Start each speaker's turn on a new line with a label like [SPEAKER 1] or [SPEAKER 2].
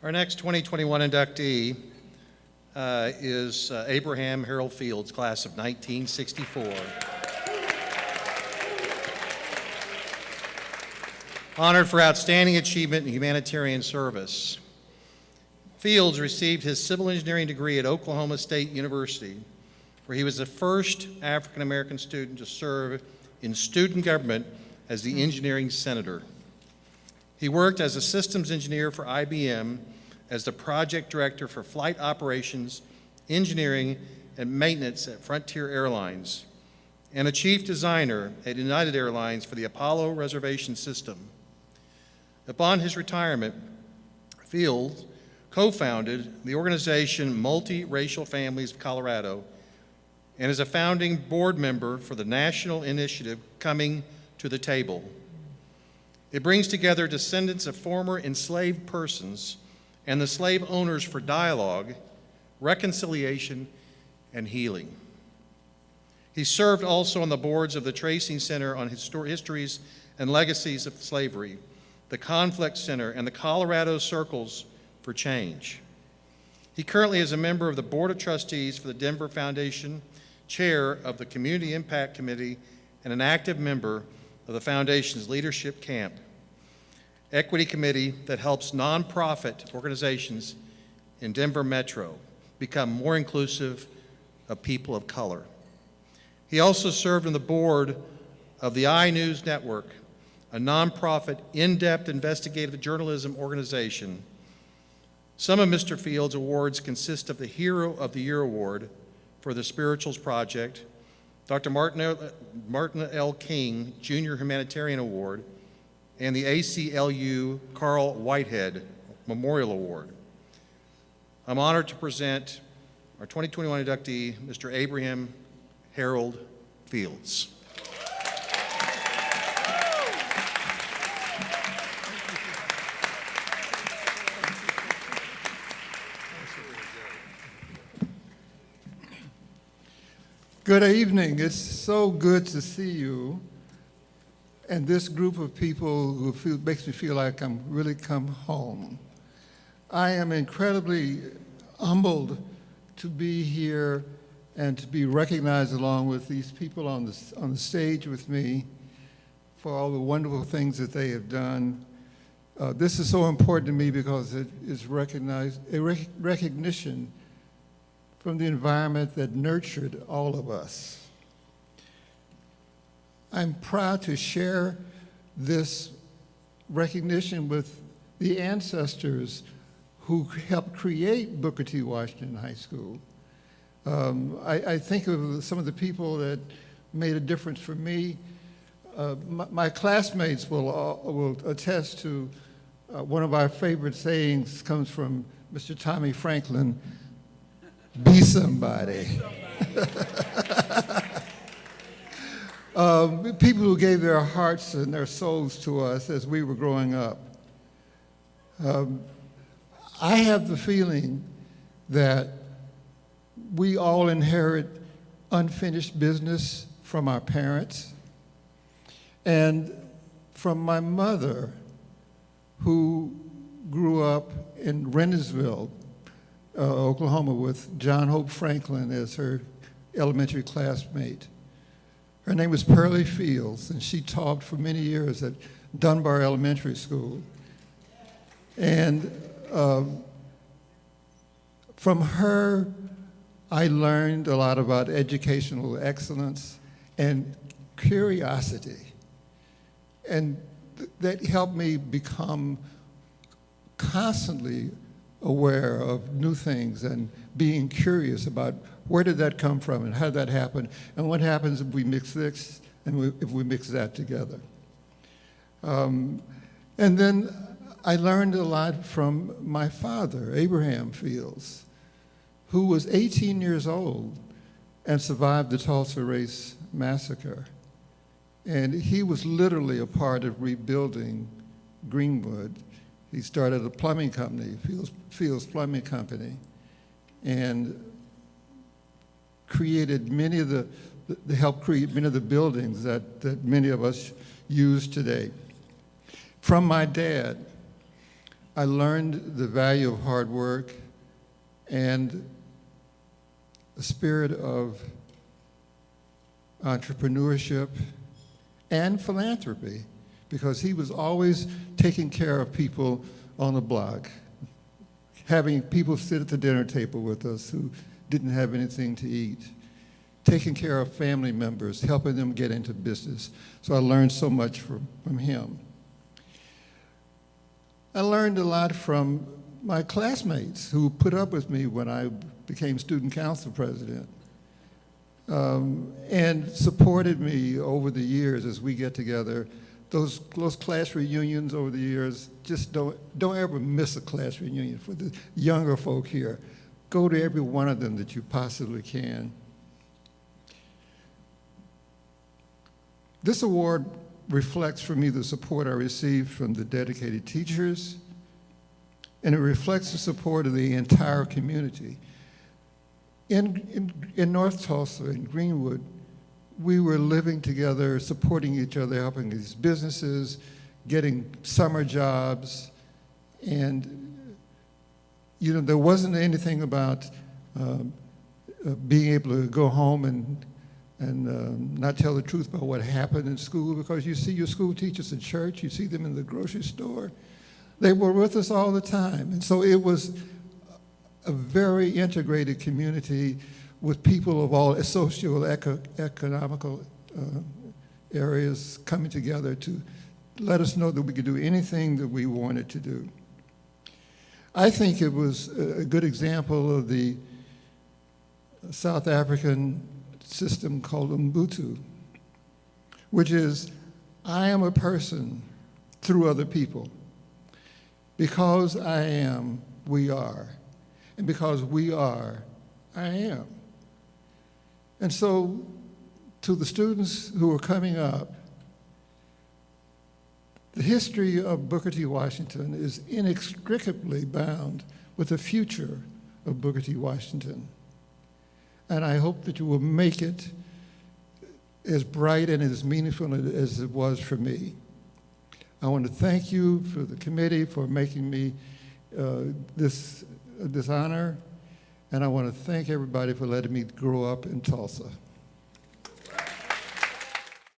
[SPEAKER 1] Our next 2021 inductee is Abraham Harold Fields, class of 1964. Honored for outstanding achievement in humanitarian service. Fields received his civil engineering degree at Oklahoma State University, where he was the first African American student to serve in student government as the engineering senator. He worked as a systems engineer for IBM, as the project director for flight operations, engineering, and maintenance at Frontier Airlines, and a chief designer at United Airlines for the Apollo reservation system. Upon his retirement, Fields co-founded the organization Multiracial Families of Colorado and is a founding board member for the national initiative Coming to the Table. It brings together descendants of former enslaved persons and the slave owners for dialogue, reconciliation, and healing. He served also on the boards of the Tracing Center on Histories and Legacies of Slavery, the Conflict Center, and the Colorado Circles for Change. He currently is a member of the Board of Trustees for the Denver Foundation, chair of the Community Impact Committee, and an active member of the Foundation's Leadership Camp Equity Committee that helps nonprofit organizations in Denver Metro become more inclusive of people of color. He also served on the board of the iNews Network, a nonprofit, in-depth investigative journalism organization. Some of Mr. Fields' awards consist of the Hero of the Year Award for the Spirituals Project, Dr. Martin L. King Jr. Humanitarian Award, and the ACLU Carl Whitehead Memorial Award. I'm honored to present our 2021 inductee, Mr. Abraham Harold Fields.
[SPEAKER 2] Good evening. It's so good to see you and this group of people who makes me feel like I'm really come home. I am incredibly humbled to be here and to be recognized along with these people on the stage with me for all the wonderful things that they have done. This is so important to me because it is recognition from the environment that nurtured all of us. I'm proud to share this recognition with the ancestors who helped create Booker T. Washington High School. I think of some of the people that made a difference for me. My classmates will attest to one of our favorite sayings comes from Mr. Tommy Franklin, "Be somebody." People who gave their hearts and their souls to us as we were growing up. I have the feeling that we all inherit unfinished business from our parents and from my mother, who grew up in Rennesville, Oklahoma, with John Hope Franklin as her elementary classmate. Her name was Pearlie Fields, and she taught for many years at Dunbar Elementary School. And from her, I learned a lot about educational excellence and curiosity. And that helped me become constantly aware of new things and being curious about where did that come from and how did that happen and what happens if we mix this and if we mix that together. And then I learned a lot from my father, Abraham Fields, who was 18 years old and survived the Tulsa Race Massacre. And he was literally a part of rebuilding Greenwood. He started a plumbing company, Fields Plumbing Company, and created many of helped create many of the buildings that many of us use today. From my dad, I learned the value of hard work and the spirit of entrepreneurship and philanthropy, because he was always taking care of people on the block, having people sit at the dinner table with us who didn't have anything to eat, taking care of family members, helping them get into business. So I learned so much from him. I learned a lot from my classmates who put up with me when I became student council president, and supported me over the years as we get together. Those class reunions over the years, just don't ever miss a class reunion. For the younger folk here, go to every one of them that you possibly can. This award reflects for me the support I received from the dedicated teachers, and it reflects the support of the entire community. In North Tulsa, in Greenwood, we were living together, supporting each other, helping these businesses, getting summer jobs, and there wasn't anything about being able to go home and not tell the truth about what happened in school, because you see your school teachers in church, you see them in the grocery store. They were with us all the time. And so it was a very integrated community with people of all socio-economical areas coming together to let us know that we could do anything that we wanted to do. I think it was a good example of the South African system called Ubuntu, which is, I am a person through other people. Because I am, we are. And because we are, I am. And so, to the students who are coming up, the history of Booker T. Washington is inextricably bound with the future of Booker T. Washington. And I hope that you will make it as bright and as meaningful as it was for me. I want to thank you for the committee for making me this honor, and I want to thank everybody for letting me grow up in Tulsa.